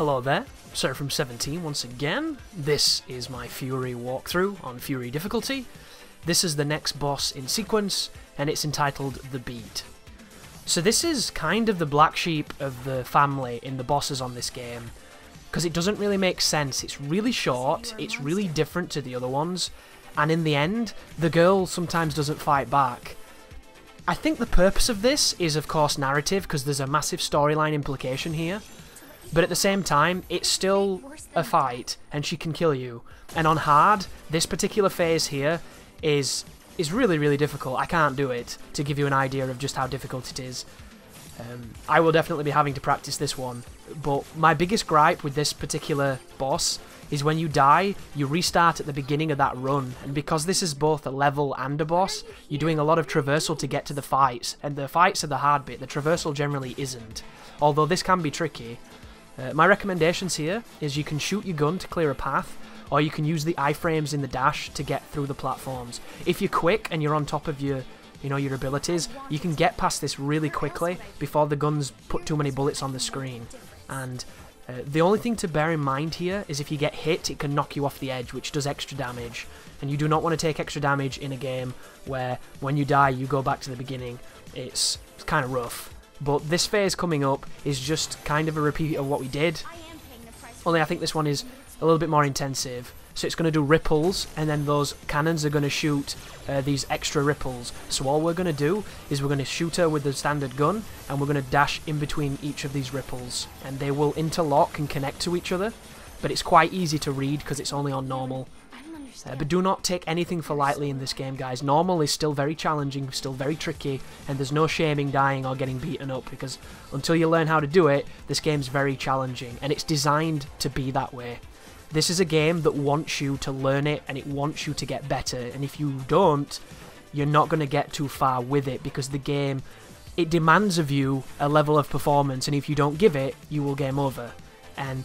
Hello there, Sir from 17 once again. This is my Furi walkthrough on Furi Difficulty. This is the next boss in sequence, and it's entitled The Beat. So this is kind of the black sheep of the family in the bosses on this game, because it doesn't really make sense. It's really short, it's really different to the other ones, and in the end, the girl sometimes doesn't fight back. I think the purpose of this is of course narrative, because there's a massive storyline implication here. But at the same time, it's still a fight, and she can kill you. And on hard, this particular phase here is really, really difficult. I can't do it, to give you an idea of just how difficult it is. I will definitely be having to practice this one. But my biggest gripe with this particular boss is when you die, you restart at the beginning of that run. And because this is both a level and a boss, you're doing a lot of traversal to get to the fights. And the fights are the hard bit, the traversal generally isn't. Although this can be tricky. My recommendations here is you can shoot your gun to clear a path, or you can use the iframes in the dash to get through the platforms. If you're quick and you're on top of your abilities, you can get past this really quickly before the guns put too many bullets on the screen. And the only thing to bear in mind here is if you get hit, it can knock you off the edge, which does extra damage. And you do not want to take extra damage in a game where when you die you go back to the beginning. It's kind of rough. But this phase coming up is just kind of a repeat of what we did, only I think this one is a little bit more intensive. So it's going to do ripples, and then those cannons are going to shoot these extra ripples. So all we're going to do is we're going to shoot her with the standard gun, and we're going to dash in between each of these ripples. And they will interlock and connect to each other, but it's quite easy to read because it's only on normal. But do not take anything for lightly in this game, guys. Normal is still very challenging, still very tricky, and there's no shaming dying or getting beaten up, because until you learn how to do it, this game's very challenging, and it's designed to be that way. This is a game that wants you to learn it, and it wants you to get better, and if you don't, you're not going to get too far with it, because the game, it demands of you a level of performance, and if you don't give it, you will game over. And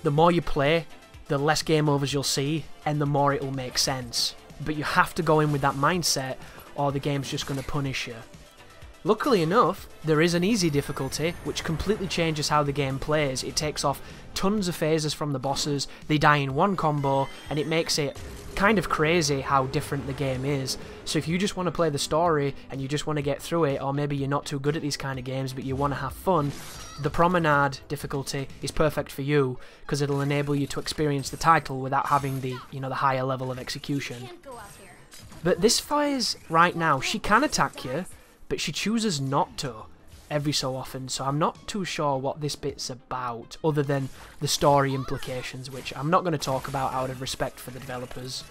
the more you play, the less game overs you'll see, and the more it will make sense. But you have to go in with that mindset, or the game's just going to punish you. Luckily enough, there is an easy difficulty, which completely changes how the game plays. It takes off tons of phases from the bosses, they die in one combo, and it makes it kind of crazy how different the game is. So if you just want to play the story, and you just want to get through it, or maybe you're not too good at these kind of games, but you want to have fun, the Promenade difficulty is perfect for you, because it'll enable you to experience the title without having the, the higher level of execution. But this phase right now, she can attack you, but she chooses not to every so often, so I'm not too sure what this bit's about, other than the story implications, which I'm not going to talk about out of respect for the developers.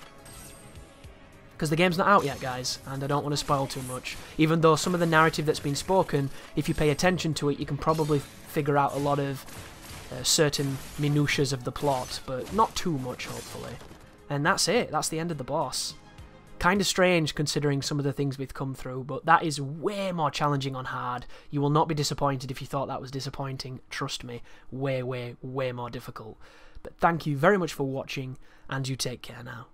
Because the game's not out yet, guys, and I don't want to spoil too much. Even though some of the narrative that's been spoken, if you pay attention to it, you can probably figure out a lot of certain minutiae of the plot, but not too much, hopefully. And that's it, that's the end of the boss. Kind of strange considering some of the things we've come through, but that is way more challenging on hard. You will not be disappointed if you thought that was disappointing, trust me, way, way, way more difficult. But thank you very much for watching, and you take care now.